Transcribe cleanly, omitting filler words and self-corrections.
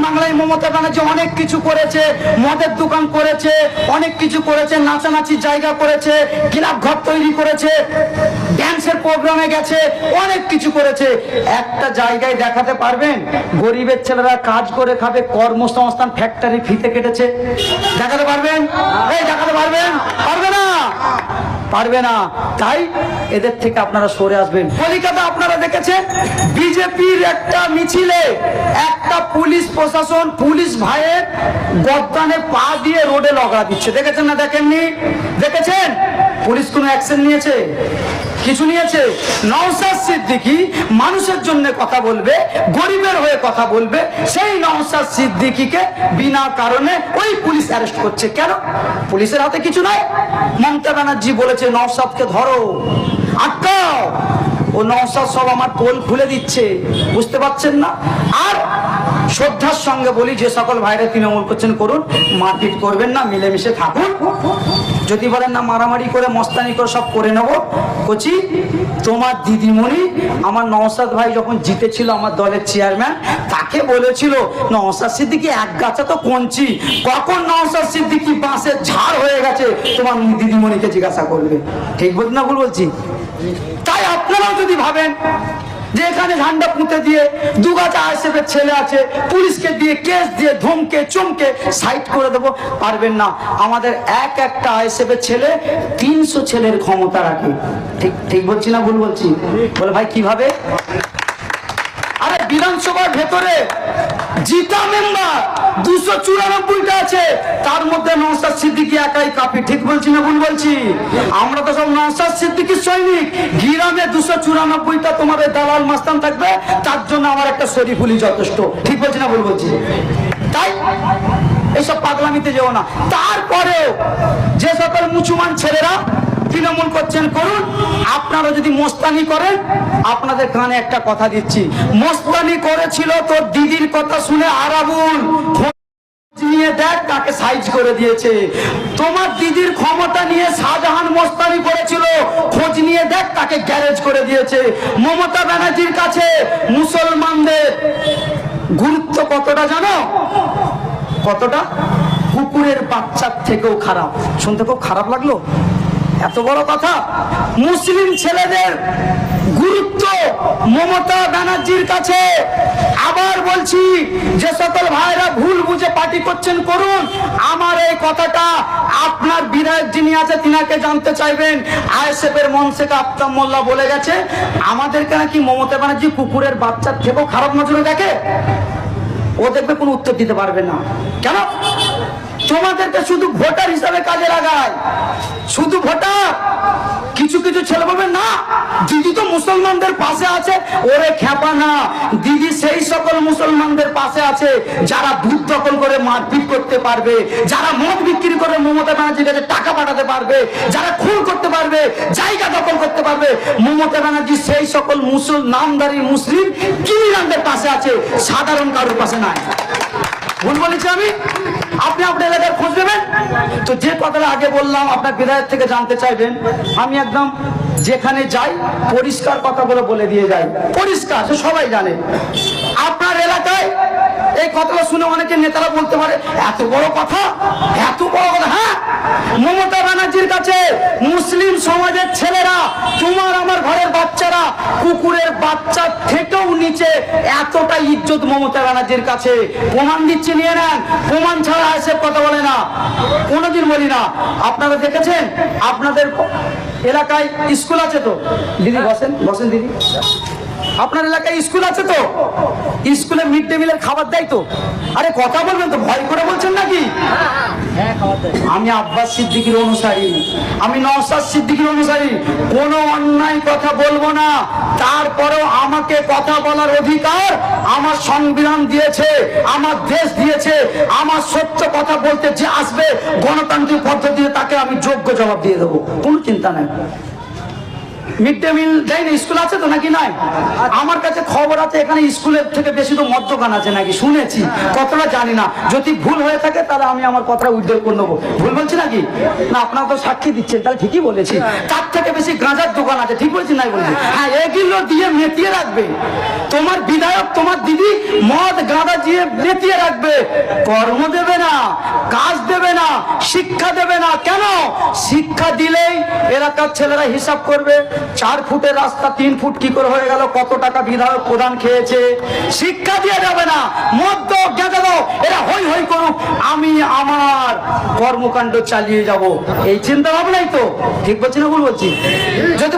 বাংলায় মমতা ব্যানার্জি অনেক কিছু করেছে, মদের দোকান করেছে, অনেক কিছু করেছে, নাচানাচির জায়গা করেছে, ক্লাব ঘর তৈরি করেছে, ড্যান্সের প্রোগ্রামে গেছে, অনেক কিছু করেছে। একটা জায়গায় দেখাতে পারবেন গরিবের ছেলেরা কাজ করে খাবে, কর্মসংস্থান ফ্যাক্টরি ফিতে কেটেছে? দেখাতে পারবেন? এই দেখাতে পারবেন? পারবে না, পারবে না। তাই এদের থেকে আপনারা সরে আসবেন। কলিকাতা আপনারা দেখেছেন বিজেপির একটা মিছিলে একটা পুলিশ প্রশাসন পুলিশ ভাইয়ের গর্দানে পা দিয়ে রোডে লগড়া দিচ্ছে, দেখেছেন না দেখেননি? দেখেছেন? পুলিশ কোনো অ্যাকশন নিয়েছে? কিছু নিয়েছে? নওশাদ সিদ্দিকী মানুষের জন্য কথা বলবে, গরিবের হয়ে কথা বলবে, সেই নওশাদ সিদ্দিকীকে বিনা কারণে ওই পুলিশ অ্যারেস্ট করছে। কেন? পুলিশের হাতে কিছু নাই। মমতা ব্যানার্জি বলেছে নওশাদকে ধরো, আটকাও। ও নওশাদ সব আমার পোল খুলে দিচ্ছে, বুঝতে পারছেন না? আর শ্রদ্ধার সঙ্গে বলি, যে সকল ভাইরা তৃণমূল করছেন করুন, মারপিট করবেন না, মিলেমিশে থাকুন। যদি বলেন না মারামারি করে মস্তানি করে সব করে নেব, কচি তোমার দিদিমণি আমার নওশাদ ভাই যখন জিতেছিল আমার দলের চেয়ারম্যান, তাকে বলেছিল নওশাদ সিদ্দিকী এক গাছা তো কঞ্চি, কখন নওশাদ সিদ্দিকী বাঁশের ঝাড় হয়ে গেছে তোমার দিদিমণিকে জিজ্ঞাসা করবে। ঠিক বলছি না ভুল বলছি? তাই আপনারাও যদি ভাবেন যে এখানে ঝান্ডা পুঁতে দিয়ে দুগাছা আইএসএফের ছেলে আছে, পুলিশকে দিয়ে কেস দিয়ে ধমকে চমকে সাইড করে দেবো, পারবেন না। আমাদের এক একটা আইএসএফের ছেলে 300 ছেলের ক্ষমতা রাখে। ঠিক ঠিক বলছি না ভুল বলছি? বলে ভাই কিভাবে? আরে বিধানসভার ভেতরে জিতা মেম্বার 294টা আছে, তার মধ্যে নওশাদ সিদ্দিকী একাই কাপি। ঠিক বলছি না ভুল বলছি? আমরা তো সব নওশাদ সিদ্দিকীর সৈনিক। গ্রামে 294টা তোমাদের দালাল মাস্তান থাকবে, তার জন্য আমার একটা শরীফুলি যথেষ্ট। ঠিক বলছি না ভুল বলছি? তাই এইসব পাগলামিতে যেও না। তারপরেও যে সকল মুসলমান ছেলেরা তৃণমূল করছেন করুন, আপনারা যদি মস্তানি করেন, আপনাদের কানে একটা কথা দিচ্ছি, মস্তানি করেছিল তোর দিদির কথা শুনে আরাবুল, নিয়ে দেখ তাকে সাইজ করে দিয়েছে। তোমার দিদির ক্ষমতা নিয়ে শাহজাহান মস্তানি করেছিল, খোঁজ নিয়ে দেখ তাকে গ্যারেজ করে দিয়েছে। মমতা ব্যানার্জির কাছে মুসলমানদের গুরুত্ব কতটা জানো? কতটা? কুকুরের বাচ্চার থেকেও খারাপ। শুনতে খুব খারাপ লাগলো, এত বড় কথা। মুসলিম ছেলেদের গুরুত্ব মমতা ব্যানার্জির কাছে। আবার বলছি, যে সকল ভাইরা ভুল বুঝে পার্টি করছেন করুন, আমার এই কথাটা আপনার বিধায়ক যিনি আছে তিনাকে জানতে চাইবেন। আইএসএফ এর মনসেকা আফতাব মোল্লা বলে গেছে আমাদেরকে নাকি মমতা ব্যানার্জি কুকুরের বাচ্চার থেকেও খারাপ নজরে দেখে। ও দেখবে কোনো উত্তর দিতে পারবে না। কেন? তোমাদেরকে শুধু ভোটার হিসাবে কাজে লাগায়, শুধু ভোটার। কিছু কিছু ছেলে বলবে না দিদি তো মুসলমানদের পাশে আছে। ওরে খ্যাপা না, দিদি সেই সকল মুসলমানদের পাশে আছে যারা দুধ দখল করে মারপিট করতে পারবে, যারা মদ বিক্রি করে মমতা ব্যানার্জির কাছে টাকা পাঠাতে পারবে, যারা খুন করতে পারবে, জায়গা দখল করতে পারবে। মমতা ব্যানার্জি সেই সকল নামদারি মুসলিম ক্রিমিনালদের পাশে আছে, সাধারণ কারোর পাশে নাই। ভুল বলেছি আমি? আপনি আপনার এলাকায় খোঁজ নেবেন তো। যে কথাটা আগে বললাম আপনার বিধায়ক থেকে জানতে চাইবেন, আমি একদম যেখানে যাই পরিষ্কার কথা বলে দিয়ে যাই, পরিষ্কার, সবাই জানে। আপনার এলাকায় এই কথাটা শুনে অনেকে নেতারা বলতে পারে এত বড় কথা, এত বড় কথা। হ্যাঁ, মমতা ব্যানার্জির কাছে মুসলিম সমাজের ছেলেরা, তোমার আমার ঘরের বাচ্চারা কুকুরের বাচ্চা থেকেও নিচে, এতটা ইজ্জত মমতা ব্যানার্জির কাছে। প্রমাণ দিচ্ছি, নিয়ে নেন। প্রমাণ ছাড়া আইএসএফ কথা বলে না, কোনোদিন বলি না। আপনারা দেখেছেন আপনাদের এলাকায় স্কুল আছে তো? দিদি বসেন, বসেন দিদি। আপনার এলাকায় স্কুল আছে তো? স্কুলে মিড ডে মিলের খাবার দেয় তো? আরে কথা বলবেন তো, ভয় করে বলছেন নাকি? আমি আব্বাস সিদ্দিকীর অনুসারী, আমি নওশাদ সিদ্দিকীর অনুসারী, কোনো অন্যায় কথা বলবো না। তারপরেও আমাকে কথা বলার অধিকার আমার সংবিধান দিয়েছে, আমার দেশ দিয়েছে। আমার সত্য কথা বলতে যে আসবে গণতান্ত্রিক পদ্ধতিতে, তাকে আমি যোগ্য জবাব দিয়ে দেবো, কোনো চিন্তা নাই। মিড ডে মিল দেয় না, স্কুল আছে তো নাকি নাই? আমার কাছে খবর আছে এখানে স্কুলের থেকে বেশি তো মদ দোকান আছে নাকি, শুনেছি, কতটা জানি না। যদি ভুল হয়ে থাকে তাহলে আমি আমার কথা উদ্ধার করে নেবো। ভুল বলছি নাকি? না, আপনারা তো সাক্ষী দিচ্ছেন, তাহলে ঠিকই বলেছি। তার থেকে বেশি গাঁজার দোকান আছে, ঠিক বলছি নাই বলছি? হ্যাঁ, এগুলো দিয়ে মেতিয়ে রাখবে তোমার বিধায়ক, তোমার দিদি মদ গাঁজা দিয়ে মেতিয়ে রাখবে। কর্ম দেবে না, কাজ দেবে না, শিক্ষা দেবে না। কেন? শিক্ষা দিলেই এলাকার ছেলেরা হিসাব করবে 4 ফুটের রাস্তা 3 ফুট কি করে হয়ে গেল, কত টাকা বিধায়ক প্রধান খেয়েছে। শিক্ষা দিয়ে যাবে না, মদ দাও, গাঁজা দাও, এরা হই হই করুক, আমি আমার কর্মকাণ্ড চালিয়ে যাব, এই চিন্তা ভাবনাই তো। ঠিক বলছি না ভুল বলছি? যদি